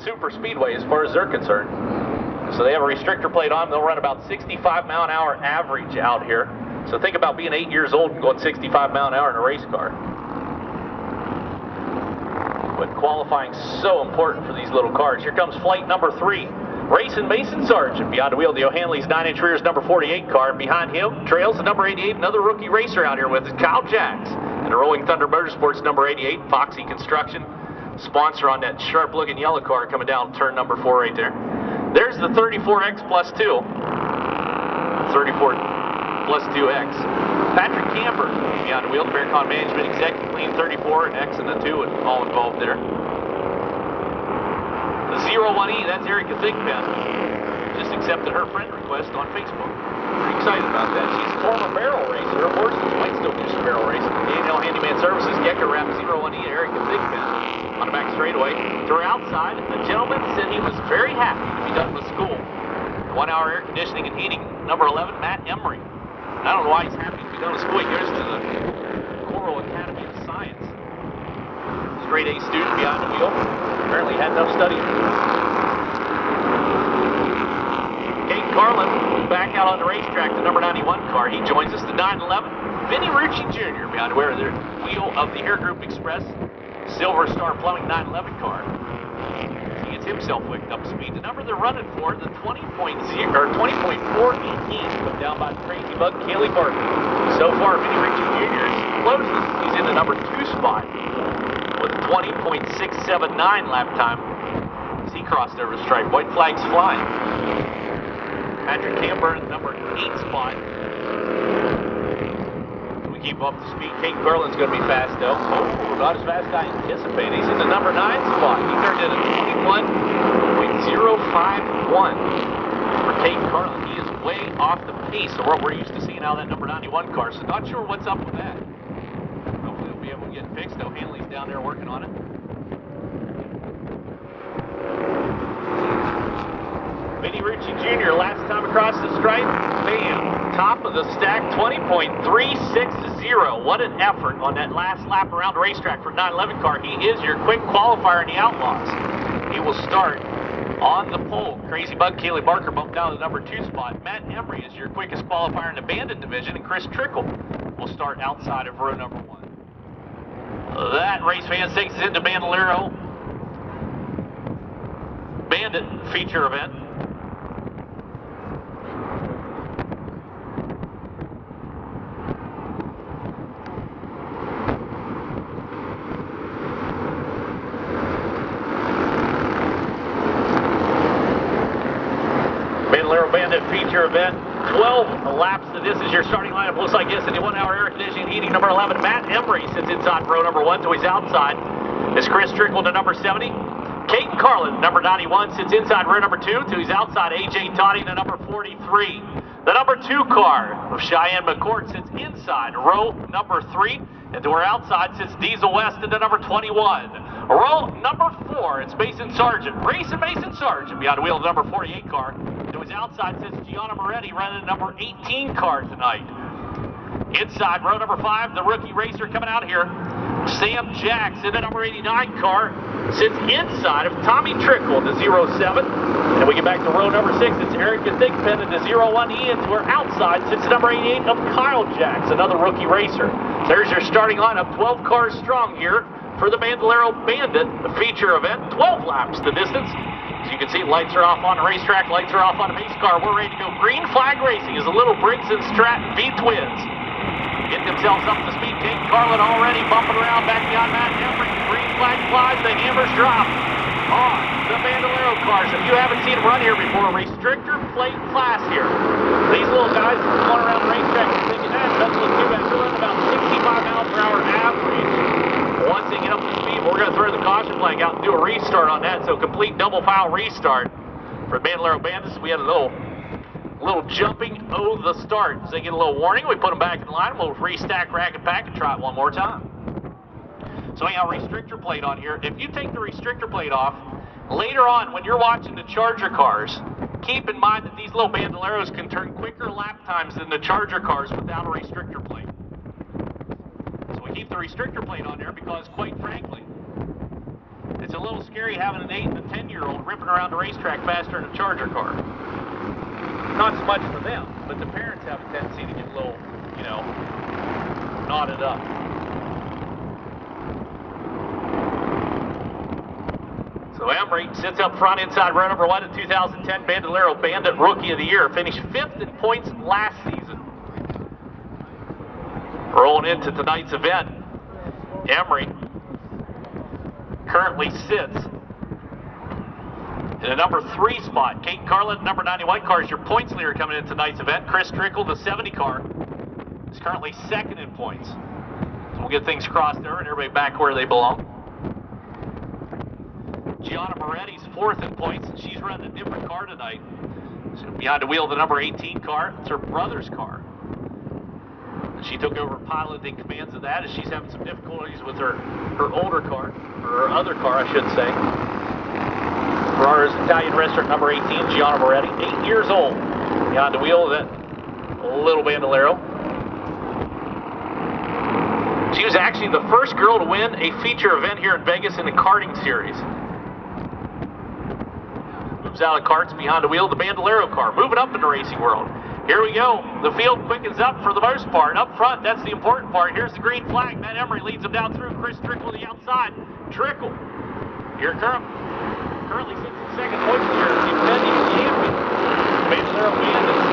super speedway as far as they're concerned. So they have a restrictor plate on. They'll run about 65 mile an hour average out here. So think about being 8 years old and going 65 mile an hour in a race car. But qualifying so important for these little cars. Here comes flight number 3. Racing Mason Sargent behind the wheel of the O'Hanley's 9-inch rear's number 48 car. And behind him trails the number 88, another rookie racer out here with us, Kyle Jacks. And the Rolling Thunder Motorsports number 88, Foxy Construction. Sponsor on that sharp-looking yellow car coming down turn number 4 right there. There's the 34X plus 2. 34 plus 2X. Patrick Camper behind the wheel, the Bearcon Management Executive Clean 34, an X and a 2, and all involved there. The 01E, that's Erica Thigpen. Just accepted her friend request on Facebook. Pretty excited about that. She's a former barrel racer. Her horses might still do some barrel racing. A&L Handyman Services, Gecker Wrap 01E, Erica Thigpen on the back straightaway. To her outside, the gentleman said he was very happy to be done with school. 1 hour air conditioning and heating, number 11, Matt Emery. I don't know why he's happy to be done with school. He goes to the Coral Academy of Science. Straight A student behind the wheel. Apparently had enough study. Kate Carlin was back out on the racetrack, the number 91 car. He joins us, the 911. Vinny Rucci Jr. behind the wheel of the Air Group Express Silver Star Plumbing 911 car. He gets himself wicked up to speed. The number they're running for, the 20.418, come down by the Crazy Bug Kaylee Barker. So far, Vinny Rucci Jr. is closest. He's in the number 2 spot with a 20.679 lap time as he crossed over the stripe. White flags flying. Patrick Camper in the number 8 spot. We keep up to speed. Kate Garland's going to be fast though. Oh, not as fast as I anticipated. He's in the number 9 spot. He turned in a 21.051 for Kate Carlin. He is way off the pace of what we're used to seeing out of that number 91 car. So not sure what's up with that. Hopefully we'll be able to get it fixed. O'Hanley's down there working on it. Vinny Rucci Jr. last time across the stripe, bam, top of the stack, 20.360. What an effort on that last lap around the racetrack for 911 car. He is your quick qualifier in the Outlaws. He will start on the pole. Crazy Bug Kaylee Barker bumped down to the number 2 spot. Matt Emery is your quickest qualifier in the Bandit division, and Chris Trickle will start outside of row number 1. That, race fans, takes us into Bandolero Bandit feature event. Bandolero Bandit feature event. 12 laps to this is your starting lineup. Looks like this in the 1 hour air conditioning heating. Number 11, Matt Emery sits inside row number 1, so he's outside. As Chris Trickle to number 70. Kate Carlin, number 91, sits inside row number 2, so he's outside. AJ Toddy to number 43. The number 2 car of Cheyenne McCourt sits inside row number 3. And to her outside sits Diesel West into number 21. Row number 4, it's Mason Sargent. Racing Mason Sargent behind the wheel of the number 48 car. To his outside sits Gianna Moretti running the number 18 car tonight. Inside row number 5, the rookie racer coming out here, Sam Jacks in the number 89 car, sits inside of Tommy Trickle, the 07. And we get back to row number 6, it's Erica Thigpen in the 01E, and to her outside sits the number 88 of Kyle Jacks, another rookie racer. There's your starting lineup, 12 cars strong here for the Bandolero Bandit, the feature event, 12 laps the distance. As you can see, lights are off on the racetrack, lights are off on the base car. We're ready to go. Green flag racing is a little Briggs and Stratton V-Twins. Getting themselves up to speed. Kate Carlin already bumping around back behind Matt Emery. Green flag flies, the hammers drop on the Bandolero cars. If you haven't seen them run here before, restrictor plate class here. These little guys are going around the racetrack and thinking, that doesn't look too bad. They're running about 65 miles per hour average. Once they get up to speed, we're going to throw the caution flag out and do a restart on that. So complete double file restart for Bandolero Bandits. We had a little jumping over the start. So they get a little warning. We put them back in line. We'll restack, rack, and pack and try it one more time. So anyhow, restrictor plate on here. If you take the restrictor plate off, later on when you're watching the Charger cars, keep in mind that these little Bandoleros can turn quicker lap times than the Charger cars without a restrictor plate. So we keep the restrictor plate on there because, quite frankly, It's a little scary having an 8 and a 10-year-old ripping around the racetrack faster than a Charger car. Not so much for them, but the parents have a tendency to get a little, you know, knotted up. So Emery sits up front inside row number 1 in 2010 Bandolero Bandit Rookie of the Year. Finished 5th in points last season. Rolling into tonight's event, Emery currently sits in a number 3 spot. Kate Carlin, number 91 car, is your points leader coming in tonight's event. Chris Trickle, the 70 car, is currently 2nd in points. So we'll get things crossed over and everybody back where they belong. Gianna Moretti's 4th in points. She's running a different car tonight. So behind the wheel of the number 18 car. It's her brother's car. She took over piloting commands of that as she's having some difficulties with her older car, or her other car, I should say. Ferrara's Italian restaurant number 18, Gianna Moretti, 8 years old, behind the wheel of that little Bandolero. She was actually the first girl to win a feature event here in Vegas in the karting series. Moves out of karts behind the wheel of the Bandolero car, moving up in the racing world. Here we go. The field quickens up for the most part. Up front, that's the important part. Here's the green flag. Matt Emery leads them down through. Chris Trickle to the outside. Trickle. Here currently sits in 2nd point here. The defending champion. Bandolero Bandits.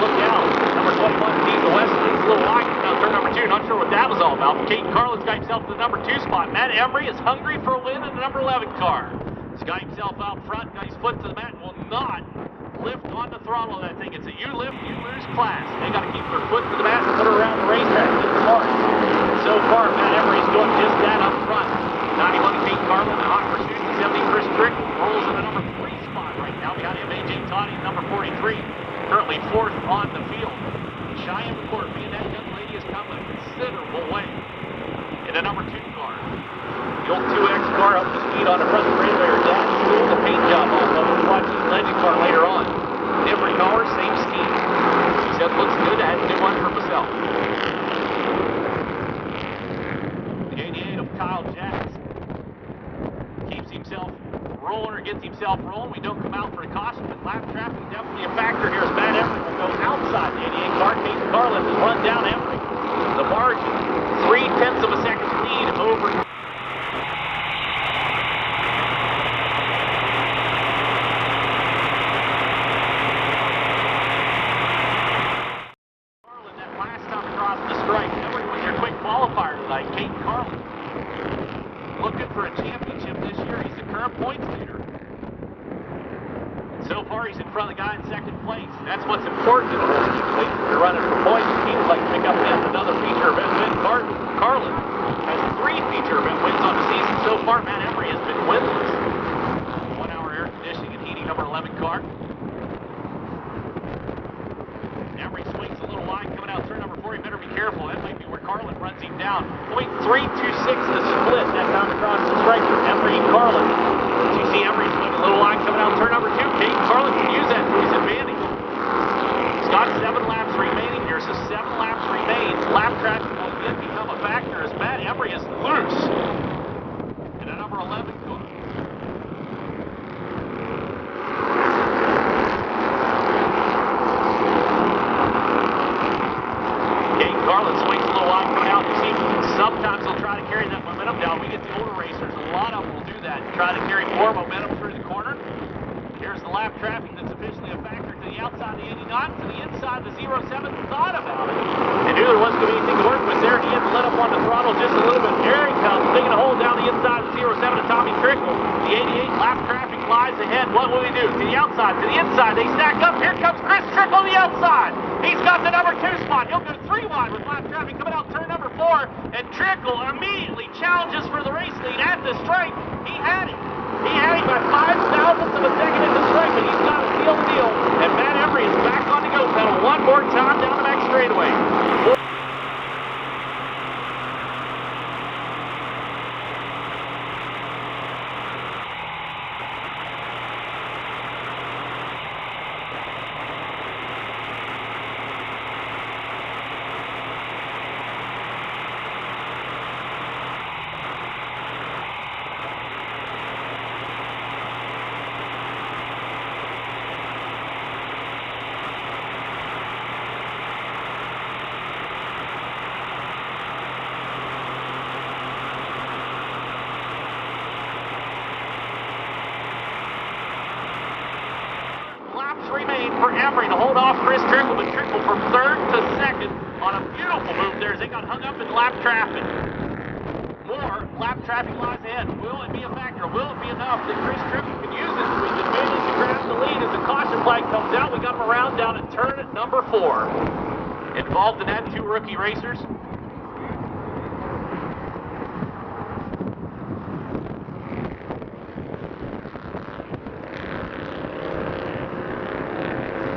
Look out. Number 21, Dean the West. It's a little wide. Now turn number 2. Not sure what that was all about. Kate Carlin's got himself to the number 2 spot. Matt Emery is hungry for a win in the number 11 car. He's got himself out front. Got his foot to the mat and will not lift on the throttle of that thing. It's a you lift, you lose class. They got to keep their foot to the mat and put her around the racetrack. It's hard. So far, Matt Emery's doing just that up front. 91 Kate Carlin, and hot pursuit. The 70 Chris Trickle rolls in the number 3 spot right now. Behind him, AJ Toddy, number 43. Currently 4th on the field. Cheyenne McCourt, being that young lady, has come a considerable way in the number 2 car. The old 2X car up to speed on the front straightaway or dash. Doing the paint job off of it. Watch this legend car later on. Different color, same scheme. She said, looks good. I had to do one for myself. The 88 of Kyle Jacks keeps himself rolling or gets himself rolling. We don't come out for a caution, but lap traffic definitely a factor here as Matt Emery will go outside the 88 car. Kate Carlin has run down Emery. The margin, 0.3 of a second lead over. Kate Carlin, looking for a championship this year. He's the current points leader. So far, he's in front of the guy in 2nd place. That's what's important in a racing fleet. You're running for points. He would like to pick up yet another feature event win. Carlin has 3 feature event wins on the season. So far, Matt Emery has been winless. 1 hour air conditioning and heating number 11 car. Emery swings a little wide coming out turn number 4. You better be careful. That might be where Carlin runs him down. 0.326 the split. That time across the striker. Emery and Carlin. So you see Emery swinging a little wide coming out turn number 2. Kate Carlin can use that to his advantage. He's got 7 laps remaining here. So 7 laps remain. Lap traffic will again become a factor as Matt Emery is loose in a number 11 car. Carlin swings a little wide coming out. You see, sometimes they'll try to carry that momentum down. We get the older racers, a lot of them will do that, try to carry more momentum through the corner. Here's the lap traffic that's officially a factor to the outside of the 89, to the inside of the 07, thought about it. And knew there wasn't going to be anything to work with there. He had to let up on the throttle just a little bit. Here he comes, digging a hole down the inside of the 07 to Tommy Trickle. The 88 lap traffic lies ahead. What will he do? To the outside, to the inside. They stack up. Here comes Chris Trickle on the outside. He's got the number 2 spot. He'll go 3 wide with lap traffic coming out turn number 4. And Trickle immediately challenges for the race lead at the stripe. He had it. He had him by 0.005 of a second at the stripe, but he's got to seal the deal. And Matt Emery is back on the go pedal one more time down the back straightaway. hold off Chris Trickle, but Trickle from third to second on a beautiful move there as they got hung up in lap traffic. More lap traffic lies ahead. Will it be a factor? Will it be enough that Chris Trickle can use it to his advantage to grab the lead as the caution flag comes out? We got him around down at turn number 4. Involved in that, 2 rookie racers.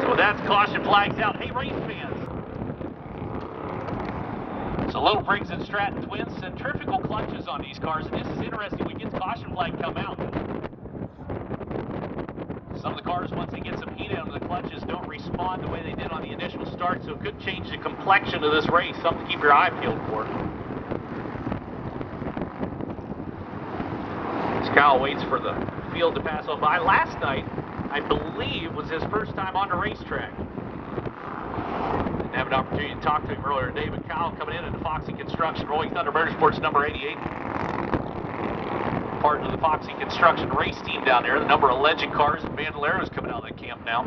So that's caution flags out. Hey, race fans. So Little Briggs and Stratton twins, centrifugal clutches on these cars, and this is interesting. We get the caution flag come out. Some of the cars, once they get some heat out of the clutches, don't respond the way they did on the initial start, so it could change the complexion of this race. Something to keep your eye peeled for. As Kyle waits for the field to pass on by. Last night, I believe, was his first time on the racetrack. Didn't have an opportunity to talk to him earlier today, but Kyle coming in at the Foxy Construction Rolling Thunder Motorsports number 88. Part of the Foxy Construction race team down there. The number of legend cars and Bandoleros coming out of that camp now.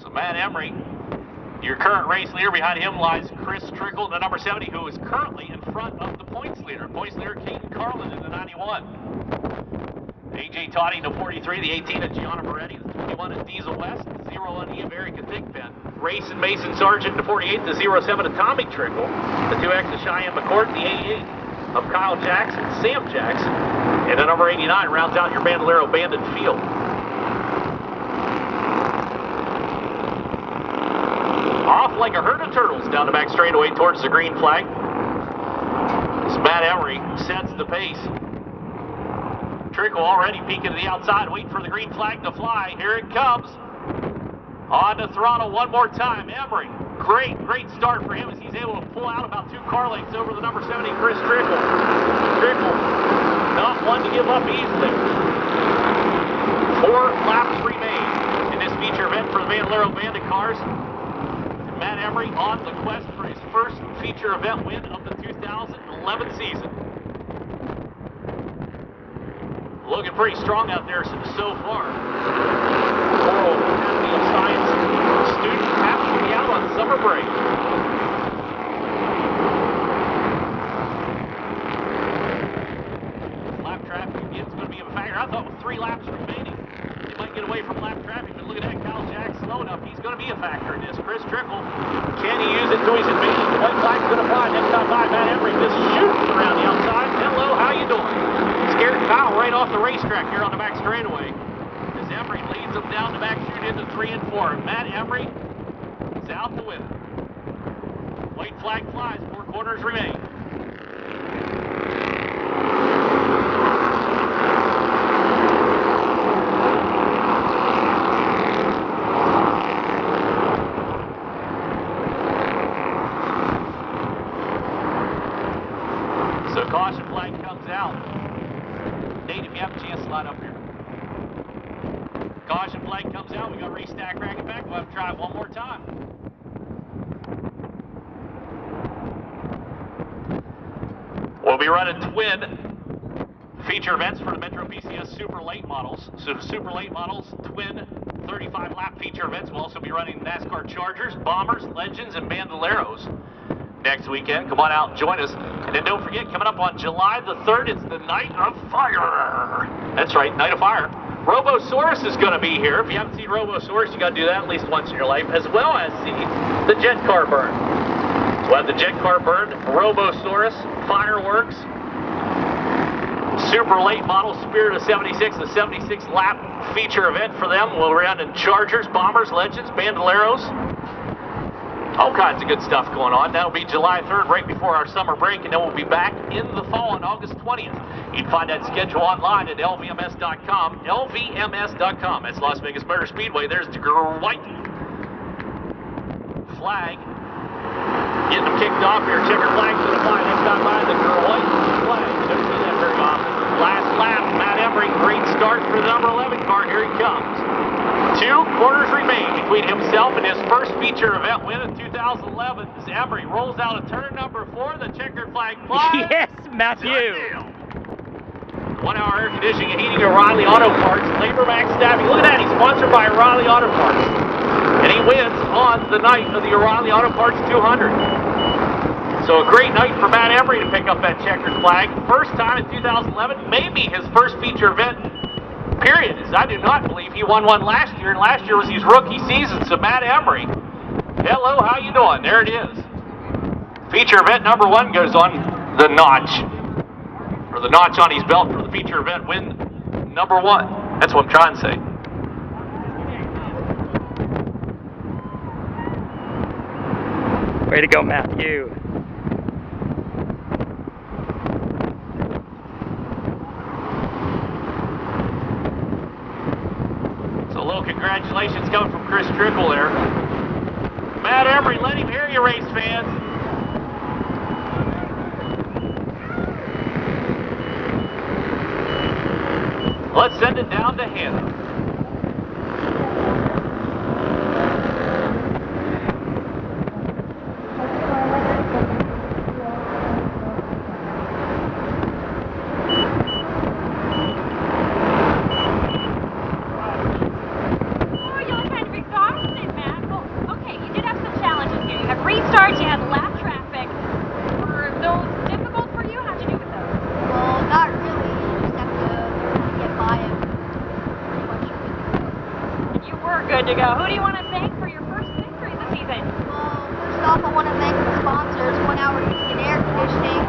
So Matt Emery, your current race leader. Behind him lies Chris Trickle, the number 70, who is currently in front of the points leader. Points leader Caden Carlin in the 91. AJ Toddy, the 43, the 18 at Gianna Moretti, the 21 at Diesel West, the 01 American Thigpen. Race and Mason Sargent, the 48, the 07 at Tommy Trickle, the 2X of Cheyenne McCord, the 88 of Kyle Jackson, Sam Jackson, and the number 89 rounds out your Bandolero Bandit field. Off like a herd of turtles down the back straightaway towards the green flag. As Matt Emery sets the pace. Trickle already peeking to the outside, waiting for the green flag to fly. Here it comes. On the throttle one more time. Emery, great start for him as he's able to pull out about 2 car lengths over the number 70, Chris Trickle. Trickle, not one to give up easily. 4 laps remain in this feature event for the Bandolero Bandit cars. And Matt Emery on the quest for his first feature event win of the 2011 season. Looking pretty strong out there so far. Coral Academy of Science student happy to be out on summer break. Lap traffic again is going to be a factor. I thought with 3 laps remaining, they might get away from lap traffic, but look at that, Kyle Jackson slow enough. He's going to be a factor in this. Chris Trickle, can he use it to his advantage? The white flag's going to fly. Next time by, Matt Emery just shoots around the outside. Hello, how you doing? Scared Kyle right off the racetrack here on the back straightaway. As Emery leads them down the back chute into 3 and 4. Matt Emery is out to win. White flag flies, 4 corners remain. So caution flag comes out. Nate, if you have a chance, slide up here. Caution flag comes out. We got restack racket back. We'll have to try it one more time. We'll be running twin feature events for the Metro PCS Super Late models. So Super Late models, twin 35 lap feature events. We'll also be running NASCAR Chargers, Bombers, Legends, and Bandoleros next weekend. Come on out and join us. And then don't forget, coming up on July the 3rd, it's the Night of Fire. That's right, Night of Fire. Robosaurus is going to be here. If you haven't seen Robosaurus, you got to do that at least once in your life, as well as see the jet car burn. So we'll have the jet car burn, Robosaurus, fireworks, super late model Spirit of 76, the 76 lap feature event for them. We'll run in Chargers, Bombers, Legends, Bandoleros. All kinds of good stuff going on. That'll be July 3rd, right before our summer break, and then we'll be back in the fall on August 20th. You can find that schedule online at lvms.com. lvms.com. That's Las Vegas Motor Speedway. There's the white flag. Getting them kicked off here. Checker flag's going to fly next time by. The white flag. You don't see that very often. Last lap, Matt Emery. Great start for the number 11 car. Here he comes. 2 quarters remain between himself and his first feature event win in 2011 as Emery rolls out of turn number 4. The checkered flag flies. Yes, Matthew. 1-hour air conditioning and heating O'Reilly Auto Parts. LaborMAX staffing. Look at that. He's sponsored by O'Reilly Auto Parts. And he wins on the night of the O'Reilly Auto Parts 200. So a great night for Matt Emery to pick up that checkered flag. First time in 2011, maybe his first feature event, period. As I do not believe he won one last year, and last year was his rookie season. So Matt Emery, hello, how you doing? There it is. Feature event number 1 goes on the notch, or the notch on his belt for the feature event win number 1. That's what I'm trying to say. Way to go, Matthew. So a little congratulations coming from Chris Trickle there. Matt Emery, let him hear you, race fans. Let's send it down to Hannah. Restarts, you had lap traffic. Were those difficult for you? How'd you do with those? Well, not really. You just have to get by it. Pretty much good to go. You were good to go. Who do you want to thank for your first victory this season? Well, first off, I want to thank the sponsors, 1-hour heating and air conditioning,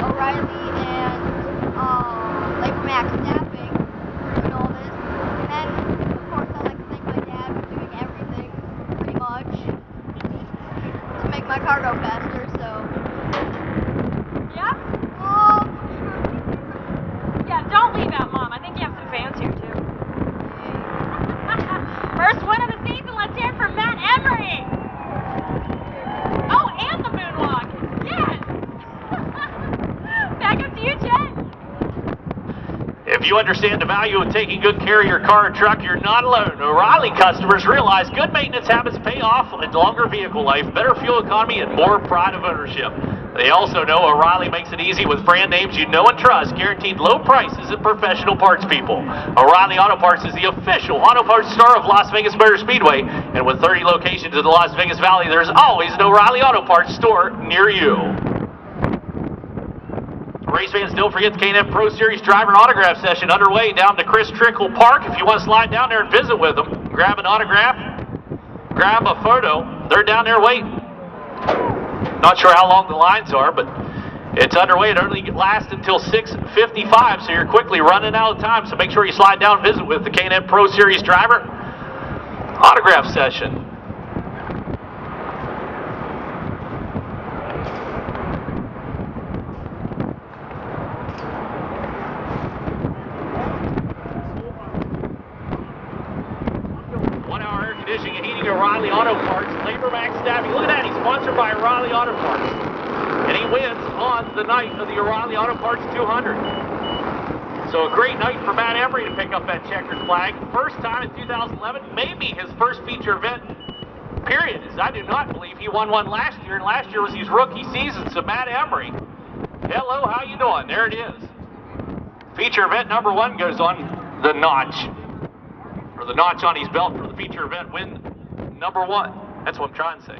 O'Reilly and LaborMAX staffing for doing all this. And then, of course, I'd like to thank my dad for doing everything, pretty much, to make my car go faster, so. Yeah? Yeah, don't leave out Mom. I think you have some fans here, too. First win of the season. Let's hear it for Matt Emery. Oh, and the moonwalk. Yes. Back up to you, Jen. If you understand the value of taking good care of your car or truck, you're not alone. O'Reilly customers realize good maintenance habits pay off in longer vehicle life, better fuel economy, and more pride of ownership. They also know O'Reilly makes it easy with brand names you know and trust, guaranteed low prices and professional parts people. O'Reilly Auto Parts is the official auto parts store of Las Vegas Motor Speedway, and with 30 locations in the Las Vegas Valley, there's always an O'Reilly Auto Parts store near you. Race fans, don't forget the K&N Pro Series driver autograph session underway down to Chris Trickle Park. If you want to slide down there and visit with them, grab an autograph, grab a photo, they're down there waiting. Not sure how long the lines are, but it's underway. It only lasts until 6:55, so you're quickly running out of time. So make sure you slide down and visit with the K&N Pro Series driver autograph session. Conditioning and heating O'Reilly Auto Parts. LaborMAX staffing. Look at that. He's sponsored by O'Reilly Auto Parts. And he wins on the night of the O'Reilly Auto Parts 200. So a great night for Matt Emery to pick up that checkered flag. First time in 2011, maybe his first feature event, period. As I do not believe he won one last year, and last year was his rookie season. So Matt Emery, hello, how you doing? There it is. Feature event number 1 goes on the notch, or the notch on his belt for the feature event win number 1. That's what I'm trying to say.